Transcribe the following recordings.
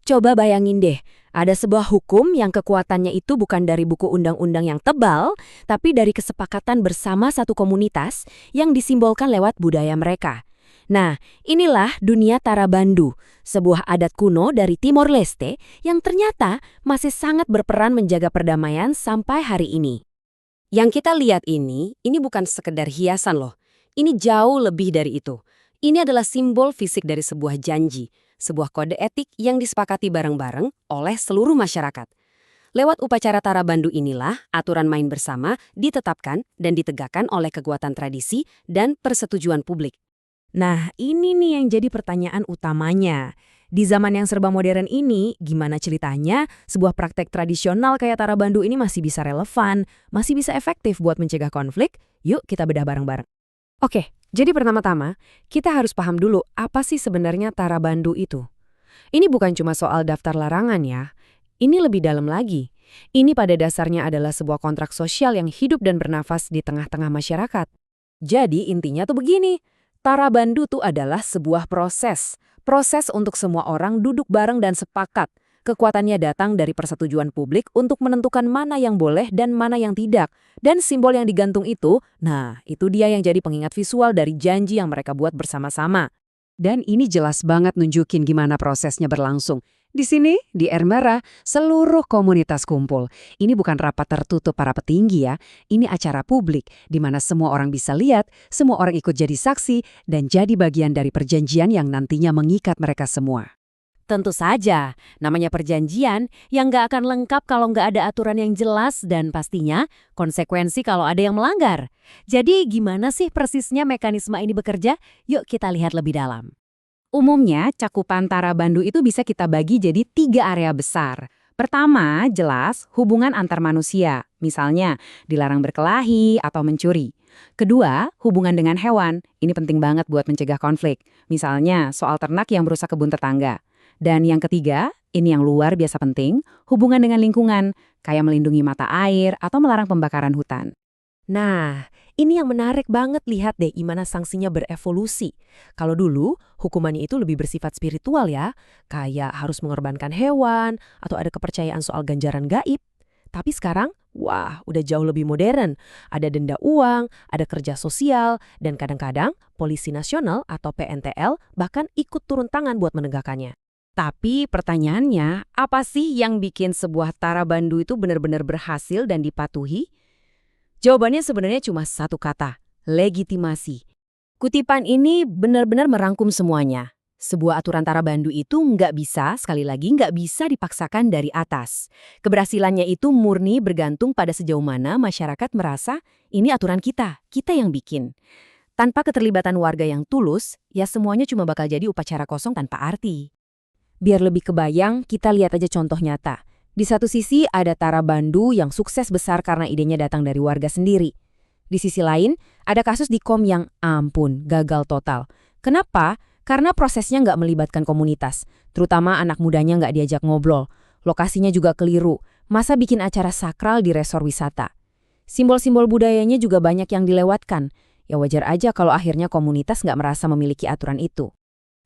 Coba bayangin deh, ada sebuah hukum yang kekuatannya itu bukan dari buku undang-undang yang tebal, tapi dari kesepakatan bersama satu komunitas yang disimbolkan lewat budaya mereka. Nah, inilah dunia Tarabandu, sebuah adat kuno dari Timor Leste yang ternyata masih sangat berperan menjaga perdamaian sampai hari ini. Yang kita lihat ini bukan sekedar hiasan loh. Ini jauh lebih dari itu. Ini adalah simbol fisik dari sebuah janji, sebuah kode etik yang disepakati bareng-bareng oleh seluruh masyarakat. Lewat upacara Tarabandu inilah aturan main bersama ditetapkan dan ditegakkan oleh kekuatan tradisi dan persetujuan publik. Nah, ini nih yang jadi pertanyaan utamanya. Di zaman yang serba modern ini, gimana ceritanya sebuah praktek tradisional kayak Tarabandu ini masih bisa relevan, masih bisa efektif buat mencegah konflik? Yuk kita bedah bareng-bareng. Oke, jadi pertama-tama, kita harus paham dulu apa sih sebenarnya Tarabandu itu. Ini bukan cuma soal daftar larangan ya, ini lebih dalam lagi. Ini pada dasarnya adalah sebuah kontrak sosial yang hidup dan bernafas di tengah-tengah masyarakat. Jadi intinya tuh begini, Tarabandu tuh adalah sebuah proses. Proses untuk semua orang duduk bareng dan sepakat. Kekuatannya datang dari persetujuan publik untuk menentukan mana yang boleh dan mana yang tidak. Dan simbol yang digantung itu, nah itu dia yang jadi pengingat visual dari janji yang mereka buat bersama-sama. Dan ini jelas banget nunjukin gimana prosesnya berlangsung. Di sini, di Air Merah, seluruh komunitas kumpul. Ini bukan rapat tertutup para petinggi ya, ini acara publik, di mana semua orang bisa lihat, semua orang ikut jadi saksi, dan jadi bagian dari perjanjian yang nantinya mengikat mereka semua. Tentu saja, namanya perjanjian yang nggak akan lengkap kalau nggak ada aturan yang jelas dan pastinya konsekuensi kalau ada yang melanggar. Jadi gimana sih persisnya mekanisme ini bekerja? Yuk kita lihat lebih dalam. Umumnya, cakupan Tarabandu itu bisa kita bagi jadi 3 area besar. Pertama, jelas hubungan antar manusia, misalnya dilarang berkelahi atau mencuri. Kedua, hubungan dengan hewan, ini penting banget buat mencegah konflik, misalnya soal ternak yang merusak kebun tetangga. Dan yang ketiga, ini yang luar biasa penting, hubungan dengan lingkungan, kayak melindungi mata air atau melarang pembakaran hutan. Nah, ini yang menarik banget lihat deh gimana sanksinya berevolusi. Kalau dulu, hukumannya itu lebih bersifat spiritual ya, kayak harus mengorbankan hewan atau ada kepercayaan soal ganjaran gaib. Tapi sekarang, wah, udah jauh lebih modern. Ada denda uang, ada kerja sosial, dan kadang-kadang Polisi Nasional atau PNTL bahkan ikut turun tangan buat menegakkannya. Tapi pertanyaannya, apa sih yang bikin sebuah Tarabandu itu benar-benar berhasil dan dipatuhi? Jawabannya sebenarnya cuma satu kata, legitimasi. Kutipan ini benar-benar merangkum semuanya. Sebuah aturan Tarabandu itu sekali lagi nggak bisa dipaksakan dari atas. Keberhasilannya itu murni bergantung pada sejauh mana masyarakat merasa ini aturan kita yang bikin. Tanpa keterlibatan warga yang tulus, ya semuanya cuma bakal jadi upacara kosong tanpa arti. Biar lebih kebayang, kita lihat aja contoh nyata. Di satu sisi ada Tarabandu yang sukses besar karena idenya datang dari warga sendiri. Di sisi lain, ada kasus di KOM yang ampun, gagal total. Kenapa? Karena prosesnya nggak melibatkan komunitas, terutama anak mudanya nggak diajak ngobrol. Lokasinya juga keliru, masa bikin acara sakral di resor wisata. Simbol-simbol budayanya juga banyak yang dilewatkan. Ya wajar aja kalau akhirnya komunitas nggak merasa memiliki aturan itu.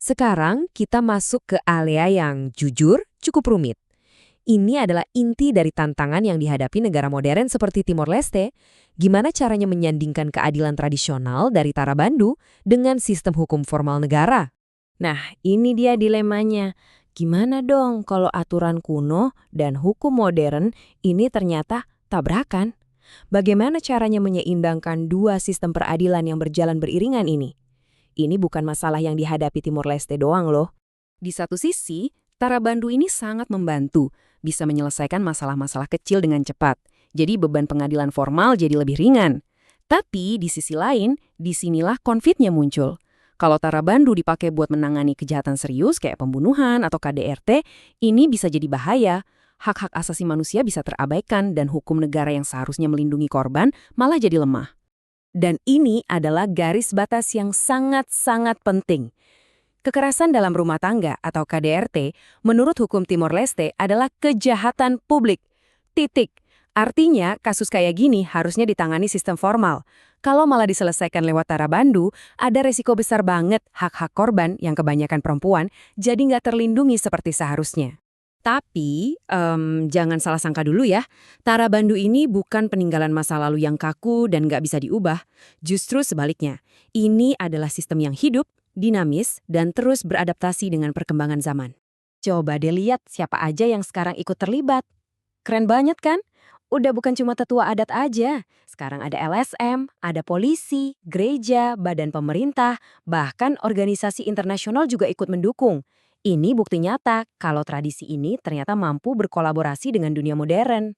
Sekarang kita masuk ke area yang jujur cukup rumit. Ini adalah inti dari tantangan yang dihadapi negara modern seperti Timor Leste. Gimana caranya menyandingkan keadilan tradisional dari Tarabandu dengan sistem hukum formal negara? Nah, ini dia dilemanya. Gimana dong kalau aturan kuno dan hukum modern ini ternyata tabrakan? Bagaimana caranya menyeimbangkan dua sistem peradilan yang berjalan beriringan ini? Ini bukan masalah yang dihadapi Timor Leste doang loh. Di satu sisi, Tarabandu ini sangat membantu, bisa menyelesaikan masalah-masalah kecil dengan cepat. Jadi beban pengadilan formal jadi lebih ringan. Tapi di sisi lain, disinilah konfliknya muncul. Kalau Tarabandu dipakai buat menangani kejahatan serius kayak pembunuhan atau KDRT, ini bisa jadi bahaya. Hak-hak asasi manusia bisa terabaikan dan hukum negara yang seharusnya melindungi korban malah jadi lemah. Dan ini adalah garis batas yang sangat-sangat penting. Kekerasan dalam rumah tangga atau KDRT menurut hukum Timor Leste adalah kejahatan publik. Titik. Artinya kasus kayak gini harusnya ditangani sistem formal. Kalau malah diselesaikan lewat Tarabandu, ada resiko besar banget hak-hak korban yang kebanyakan perempuan jadi nggak terlindungi seperti seharusnya. Tapi, jangan salah sangka dulu ya. Tarabandu ini bukan peninggalan masa lalu yang kaku dan nggak bisa diubah. Justru sebaliknya, ini adalah sistem yang hidup, dinamis, dan terus beradaptasi dengan perkembangan zaman. Coba deh lihat siapa aja yang sekarang ikut terlibat. Keren banget kan? Udah bukan cuma tetua adat aja. Sekarang ada LSM, ada polisi, gereja, badan pemerintah, bahkan organisasi internasional juga ikut mendukung. Ini bukti nyata kalau tradisi ini ternyata mampu berkolaborasi dengan dunia modern.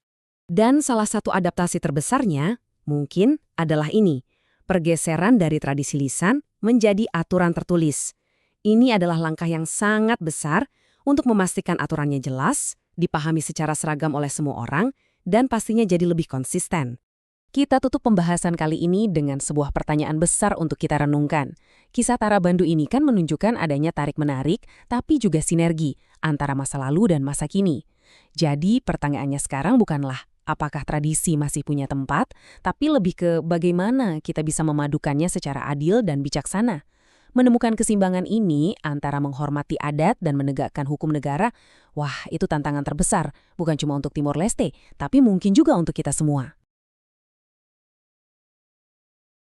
Dan salah satu adaptasi terbesarnya mungkin adalah ini, pergeseran dari tradisi lisan menjadi aturan tertulis. Ini adalah langkah yang sangat besar untuk memastikan aturannya jelas, dipahami secara seragam oleh semua orang, dan pastinya jadi lebih konsisten. Kita tutup pembahasan kali ini dengan sebuah pertanyaan besar untuk kita renungkan. Kisah Tarabandu ini kan menunjukkan adanya tarik-menarik, tapi juga sinergi antara masa lalu dan masa kini. Jadi pertanyaannya sekarang bukanlah apakah tradisi masih punya tempat, tapi lebih ke bagaimana kita bisa memadukannya secara adil dan bijaksana. Menemukan keseimbangan ini antara menghormati adat dan menegakkan hukum negara, wah itu tantangan terbesar, bukan cuma untuk Timor Leste, tapi mungkin juga untuk kita semua.